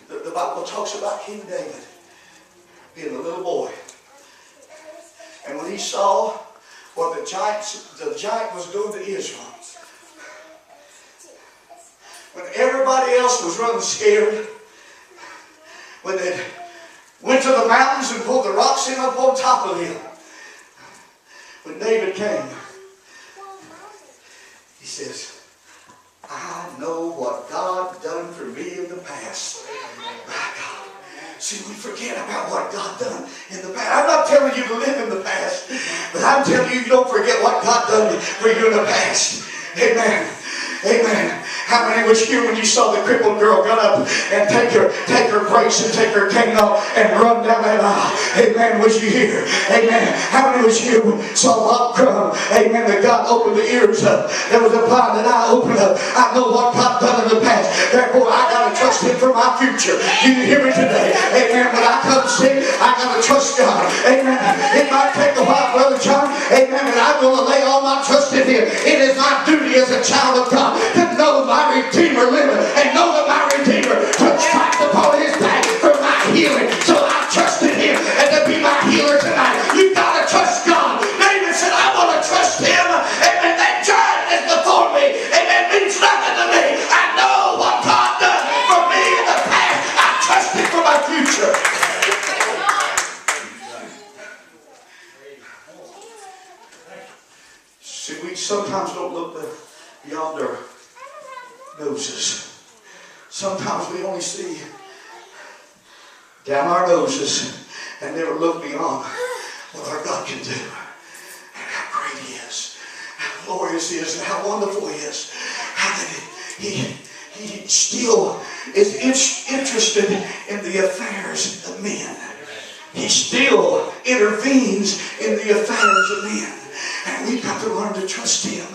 The Bible talks about King David being a little boy. And when he saw what the giant was doing to Israel, when everybody else was running scared, when they went to the mountains and pulled the rocks in up on top of him, when David came, he says, I know what God done for me in the past. My God. See, we forget about what God done in the past. I'm not telling you to live in the past, but I'm telling you don't forget what God done for you in the past. Amen. Amen. How many was here when you saw the crippled girl get up and take her brace and take her cane off and run down that aisle? Amen. Was you here? Amen. How many was here when you saw Bob Crumb? Amen. That God opened the ears up. There was a blind that I opened up. I know what God done in the past. Therefore, I got to trust Him for my future. You hear me today? Amen. When I come sick, I got to trust God. Amen. It might take a while, Brother John. Amen. And I'm going to lay all my trust in Him. It is my duty as a child of God to know my Redeemer liveth and know that my Redeemer took stripes upon His back for my healing. So I trusted Him and to be my healer tonight. You got to trust God. David said, I want to trust Him. Amen. That giant is before me. Amen. Means nothing to me. I know what God done for me in the past. I trust Him for my future. See, we sometimes don't look beyond our noses. Sometimes we only see down our noses and never look beyond what our God can do and how great He is, how glorious He is, and how wonderful He is. How that He still is interested in the affairs of men. He still intervenes in the affairs of men. And we've got to learn to trust Him.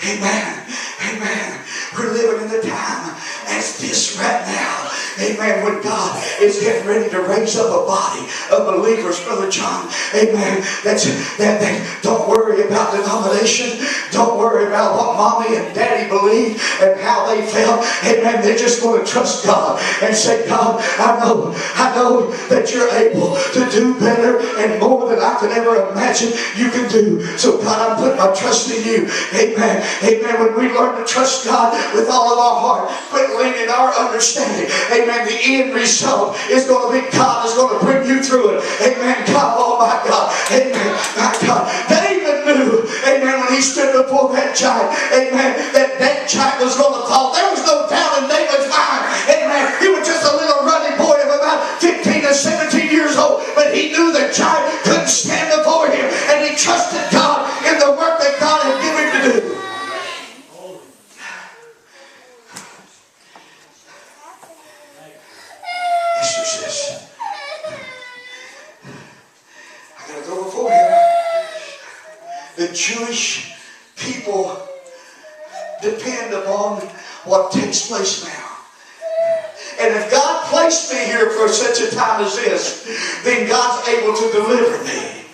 Amen. Amen. We're living in the time as this right now. Amen. When God is getting ready to raise up a body of believers, Brother John. Amen. That don't worry about denomination. Don't worry about what mommy and daddy believed and how they felt. Amen. They're just going to trust God and say, God, I know that you're able to do better and more than I could ever imagine you can do. So God, I'm putting my trust in you. Amen. Amen. When we learn to trust God with all of our heart, quit leaning our understanding. Amen. The end result is going to be God is going to bring you through it. Amen. God, oh my God. Amen. My God. David knew, amen, when he stood before that giant, amen, that giant was going to fall. There was no doubt in David's mind. Amen. He was just a little ruddy boy of about 15 to 17 years old, but he knew the giant couldn't stand before him, and he trusted God in the work that God had given him to do. Esther says, I gotta go before him. The Jewish people depend upon what takes place now. And if God placed me here for such a time as this, then God's able to deliver me.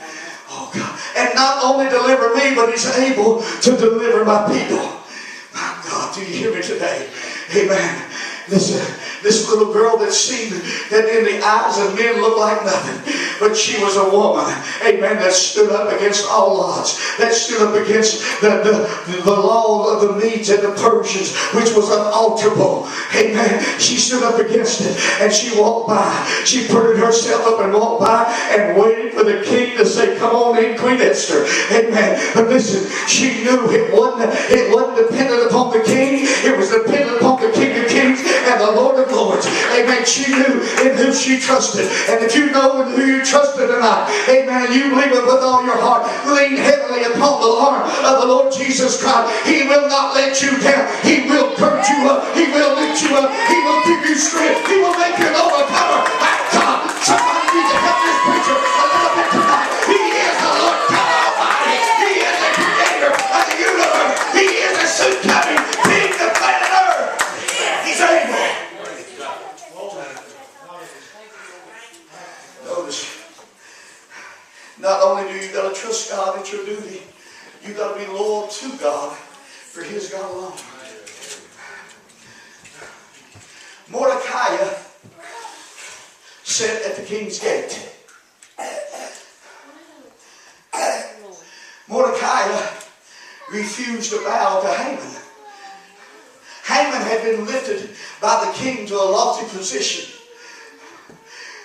Oh God. And not only deliver me, but He's able to deliver my people. My God, do you hear me today? Amen. Listen, this little girl that seemed that in the eyes of men looked like nothing, but she was a woman, amen, that stood up against all odds, that stood up against the law of the Medes and the Persians, which was unalterable. Amen. She stood up against it, and she walked by. She put herself up and walked by and waited for the king to say, come on in, Queen Esther. Amen. But listen, she knew it wasn't dependent upon the king. It was dependent upon the King of Kings and the Lord of Lords. Amen. She knew in who she trusted. And if you know in who you trusted tonight, amen, and you believe it with all your heart, lean heavily upon the arm of the Lord Jesus Christ. He will not let you down. He will gird you up. He will lift you up. He will give you strength. He will make you an overcomer. My God, somebody needs to help this preacher a little bit tonight. He is the Lord God Almighty. He is the creator of the universe. He is the soon coming King of planet Earth. He's able. Notice, not only do you got to trust God, it's your duty. You got to be loyal to God For he is God alone. Mordecai sat at the king's gate. Mordecai refused to bow to Haman. Haman had been lifted by the king to a lofty position.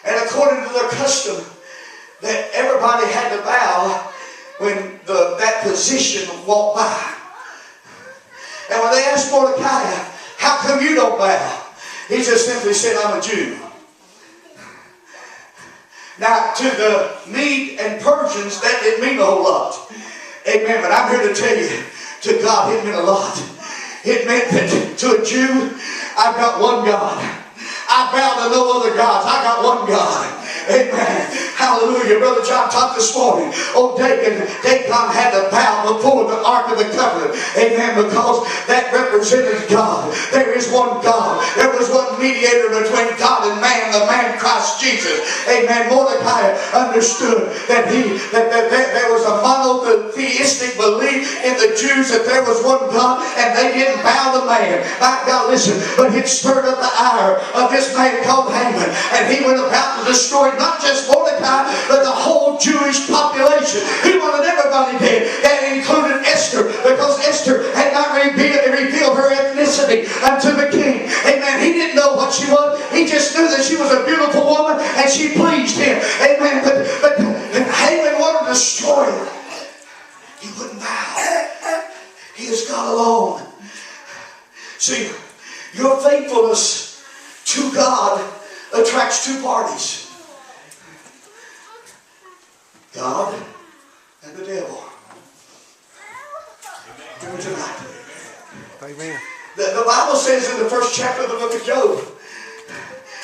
And according to their custom, that everybody had to bow when that position walked by. And when they asked Mordecai, how come you don't bow? He just simply said, I'm a Jew. Now, to the Mede and Persians, that didn't mean a whole lot. Amen. But I'm here to tell you, to God, it meant a lot. It meant that to a Jew, I've got one God. I bow to no other gods. I got one God. Amen. Hallelujah. Brother John taught this morning. Oh, Dagon had to bow before the Ark of the Covenant. Amen. Because that represented God. There is one God. There was one mediator between God and man, the man Christ Jesus. Amen. Mordecai understood that there was a monotheistic belief in the Jews that there was one God and they didn't bow to man. My God, listen. But it stirred up the ire of this man called Haman. And he went about to destroy not just Mordecai, but the whole Jewish population. He wanted everybody dead. That included Esther, because Esther had not revealed her ethnicity unto the king. Amen. He didn't know what she was. He just knew that she was a beautiful woman and she pleased him. Amen. But Haman wanted to destroy her. He wouldn't bow. He is God alone. See, your faithfulness to God attracts two parties. God and the devil. Here tonight. Amen. The Bible says in the first chapter of the book of Job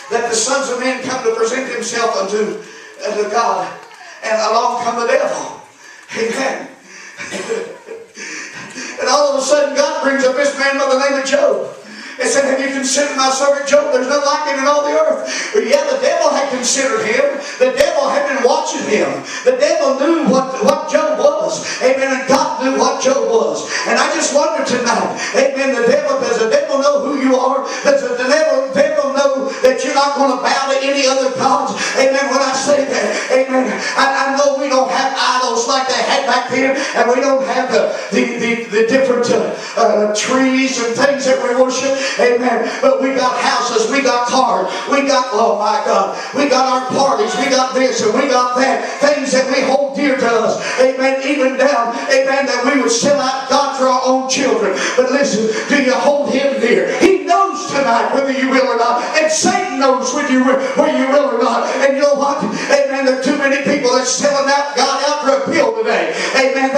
that the sons of men come to present himself unto God, and along come the devil. Amen. And all of a sudden God brings up this man by the name of Job. They said, have you considered my servant Job? There's none like him in all the earth. But yeah, the devil had considered him. The devil had been watching him. The devil knew what Job was. Amen. And God knew what Job was. And I just wonder tonight, amen, does the devil know who you are? Does the devil know that you're not going to bow to any other gods? Amen. When I say that, amen, I know we don't have idols like they had back then. And we don't have the different trees and things that we worship. Amen. But we got houses, we got cars, we got, oh my God, we got our parties, we got this and we got that. Things that we hold dear to us. Amen. Even down, amen, that we would sell out God for our own children. But listen, do you hold him dear? He knows tonight whether you will or not. And Satan knows whether you will or not. And you know what? Amen. There are too many people that's selling out God out for a pill today. Amen.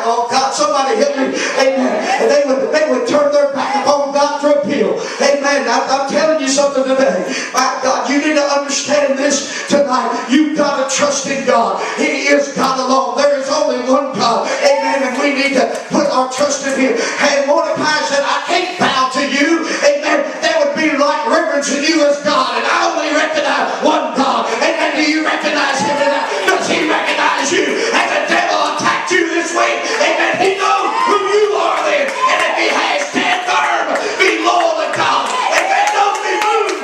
Oh God, somebody help me. Amen. And they would turn their back upon God for a pill. Amen. I'm telling you something today. My God, you need to understand this tonight. You've got to trust in God. He is God alone. There is only one God. Amen. And we need to put our trust in him. And Mordecai said, I can't bow to you. Amen. That would be like reverencing you as God. And I only recognize one God. Amen. Do you recognize him tonight? Does he recognize you? Has the devil attacked you this week? Amen. He knows who you are then. And if he has, stand firm. Be loyal to God. Amen. Don't be moved.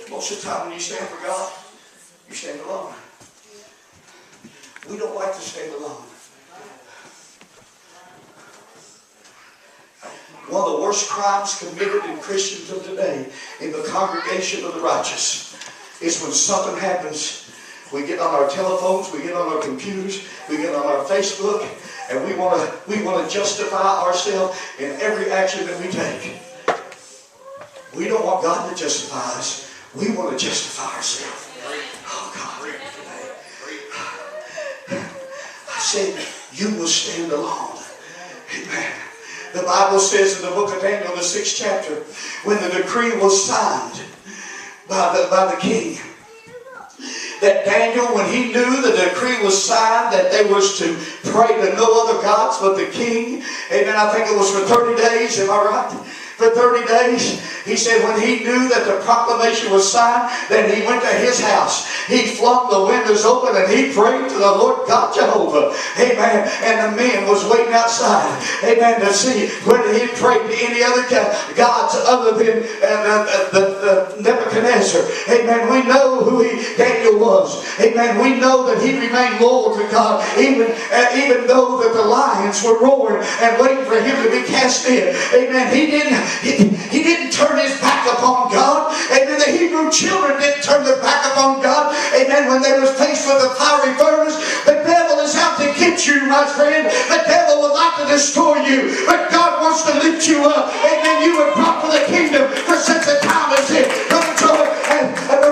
Most of the time when you stand for God, you stand alone. We don't like to stand alone. One of the worst crimes committed in Christians of today in the congregation of the righteous is when something happens. We get on our telephones, we get on our computers, we get on our Facebook, and we want to justify ourselves in every action that we take. We don't want God to justify us. We want to justify ourselves. Oh God. I said, you will stand alone. Amen. The Bible says in the book of Daniel, the 6th chapter, when the decree was signed by the king, that Daniel, when he knew the decree was signed that they was to pray to no other gods but the king, amen, I think it was for 30 days, am I right? For 30 days, He said when he knew that the proclamation was signed, then he went to his house. He flung the windows open and he prayed to the Lord God Jehovah. Amen. And the men was waiting outside. Amen. To see whether he prayed to any other gods other than Nebuchadnezzar. Amen. We know who Daniel was. Amen. We know that he remained loyal to God even though that the lions were roaring and waiting for him to be cast in. Amen. He didn't turn his back upon God. Amen. The Hebrew children didn't turn their back upon God. Amen. When they was faced with the fiery furnace, the devil is out to get you, my friend. The devil would like to destroy you, but God wants to lift you up. Amen. You were brought to the kingdom for such a time as this. Brother Joey,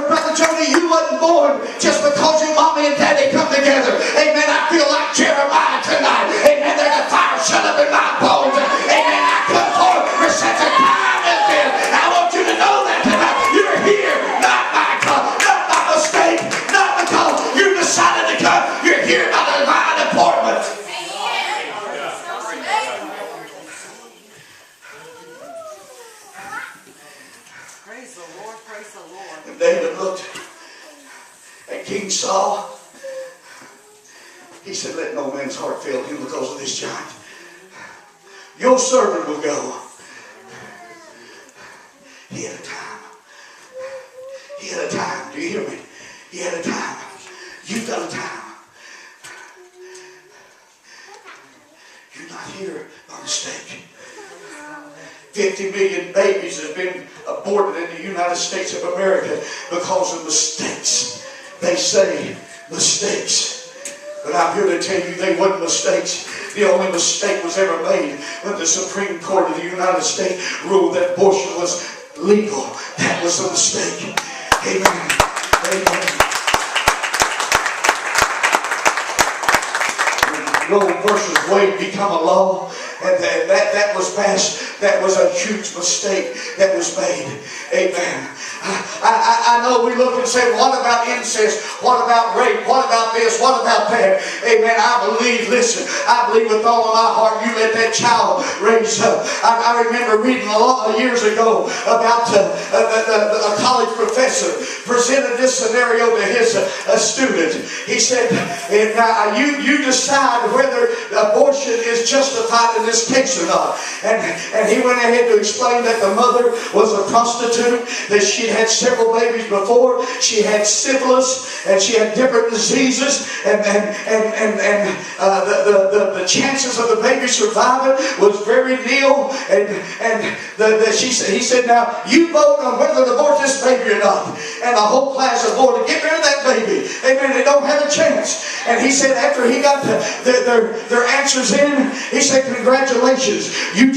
Brother Jody, you wasn't born just because your mommy and daddy come together. Amen. I feel like Jeremiah tonight. Amen. There's a fire shut up in my bones. Amen. I come forward for such a time as this. I want you to know that tonight. You're here, not by mistake, not because you decided to come. You're here by divine appointment. Praise the Lord, praise the Lord. And David looked at King Saul. He said, let no man's heart fail him because of this giant. Your servant will go. He had a time. He had a time. Do you hear me? He had a time. You've got a time. You're not here by mistake. 50 million babies have been aborted in the United States of America because of mistakes. They say mistakes. But I'm here to tell you they weren't mistakes. The only mistake was ever made when the Supreme Court of the United States ruled that abortion was legal. That was a mistake. Amen. Amen. When Roe versus Wade become a law, and that was passed, that was a huge mistake that was made. Amen. I know we look and say, what about incest? What about rape? What about this? What about that? Amen. I believe with all of my heart, you let that child raise up. I remember reading a lot of years ago about a college professor presented this scenario to his student. He said, now you decide whether abortion is justified in this case or not. And he went ahead to explain that the mother was a prostitute, that she had several babies before, she had syphilis, and she had different diseases, and the chances of the baby surviving was very nil. He said, now you vote on whether to abort this baby or not. And the whole class voted, get rid of that baby. Amen. They don't have a chance. And he said after he got their answers in, he said, congratulations. You